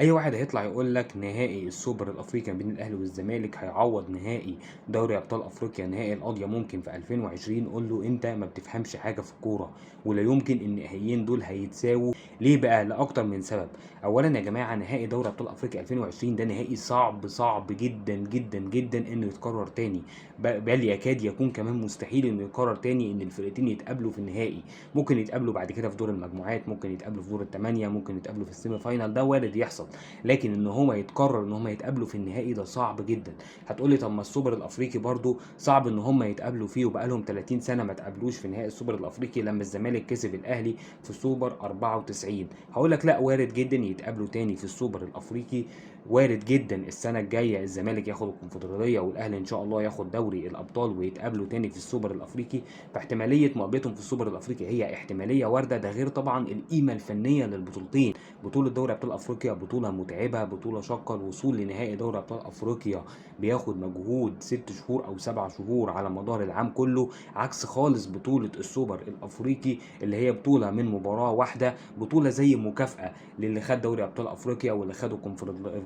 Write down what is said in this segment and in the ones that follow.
اي واحد هيطلع يقول لك نهائي السوبر الافريقي بين الاهلي والزمالك هيعوض نهائي دوري ابطال افريقيا نهائي القاضيه ممكن في 2020، قول له انت ما بتفهمش حاجه في الكوره، ولا يمكن ان النهائيين دول هيتساووا. ليه بقى؟ لاكتر من سبب. اولا يا جماعه، نهائي دوري ابطال افريقيا 2020 ده نهائي صعب جدا جدا جدا انه يتكرر تاني، بل يكاد يكون كمان مستحيل انه يتكرر تاني ان الفرقتين يتقابلوا في النهائي. ممكن يتقابلوا بعد كده في دور المجموعات، ممكن يتقابلوا في دور الثمانيه، ممكن يتقابلوا في السيمي فاينال، ده وارد يحصل. لكن ان هما يتكرر ان هما يتقابلوا في النهائي ده صعب جدا. هتقولي طب ما السوبر الافريقي برضو صعب ان هما يتقابلوا فيه، وبقالهم 30 سنه ما تقابلوش في نهائي السوبر الافريقي لما الزمالك كسب الاهلي في سوبر 94. هقول لك لا، وارد جدا يتقابلوا تاني في السوبر الافريقي. وارد جدا السنه الجايه الزمالك ياخد الكونفدراليه والاهلي ان شاء الله ياخد دوري الابطال ويتقابلوا تاني في السوبر الافريقي. فاحتماليه مقابلتهم في السوبر الافريقي هي احتماليه وارده، ده غير طبعا القيمه الفنيه للبطولتين. بطولة دوري أبطال أفريقيا بطولة متعبة، بطولة شاقة. الوصول لنهائي دوري أبطال أفريقيا بياخد مجهود 6 شهور أو 7 شهور على مدار العام كله، عكس خالص بطولة السوبر الأفريقي اللي هي بطولة من مباراة واحدة، بطولة زي مكافأة للي خد دوري أبطال أفريقيا واللي خدوا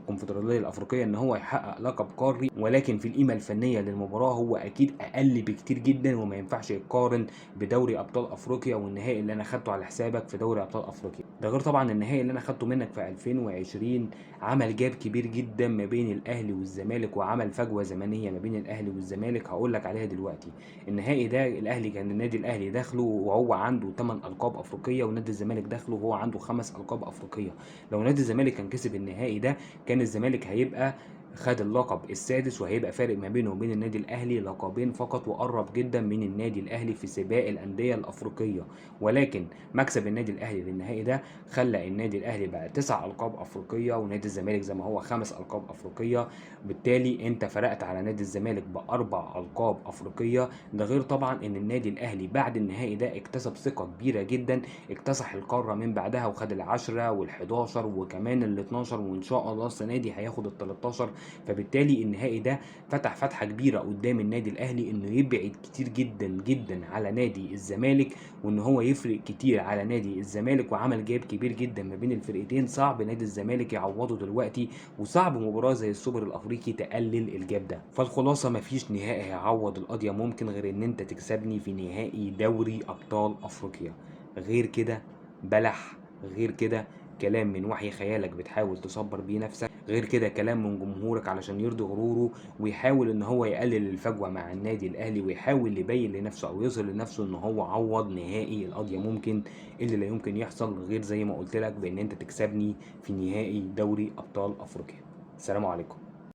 الكونفدرالية الأفريقية إن هو يحقق لقب قاري. ولكن في القيمة الفنية للمباراة هو أكيد أقل بكتير جدا، وما ينفعش يتقارن بدوري أبطال أفريقيا والنهائي اللي أنا خدته على حسابك في دوري أبطال أفريقيا. ده غير طبعا النهائي اللي أنا خدته منك في 2020 عمل جاب كبير جدا ما بين الاهلي والزمالك، وعمل فجوه زمنيه ما بين الاهلي والزمالك هقول لك عليها دلوقتي. النهائي ده الاهلي كان النادي الاهلي داخله وهو عنده 8 القاب افريقيه، ونادي الزمالك داخله وهو عنده 5 القاب افريقيه. لو نادي الزمالك كان كسب النهائي ده كان الزمالك هيبقى خد اللقب السادس، وهيبقى فارق ما بينه وبين النادي الاهلي لقبين فقط، وقرب جدا من النادي الاهلي في سباق الانديه الافريقيه. ولكن مكسب النادي الاهلي للنهائي ده خلى النادي الاهلي بقى 9 القاب افريقيه، ونادي الزمالك زي ما هو 5 القاب افريقيه. بالتالي انت فرقت على نادي الزمالك ب4 القاب افريقيه. ده غير طبعا ان النادي الاهلي بعد النهائي ده اكتسب ثقه كبيره جدا، اكتسح القاره من بعدها وخد العشرة وال11 وكمان ال12، وان شاء الله السنه دي هياخد ال13. فبالتالي النهائي ده فتح فتحه كبيره قدام النادي الاهلي انه يبعد كتير جدا جدا على نادي الزمالك، وان هو يفرق كتير على نادي الزمالك، وعمل جاب كبير جدا ما بين الفرقتين صعب نادي الزمالك يعوضه دلوقتي، وصعب مباراه زي السوبر الافريقي تقلل الجاب ده. فالخلاصه مفيش نهائي هيعوض القضيه ممكن غير ان انت تكسبني في نهائي دوري ابطال افريقيا. غير كده بلح، غير كده كلام من وحي خيالك بتحاول تصبر بيه نفسك، غير كده كلام من جمهورك علشان يرضي غروره ويحاول ان هو يقلل الفجوه مع النادي الاهلي، ويحاول يبين لنفسه او يظهر لنفسه ان هو عوض نهائي القضيه ممكن اللي لا يمكن يحصل غير زي ما قلت لك بان انت تكسبني في نهائي دوري ابطال افريقيا. السلام عليكم.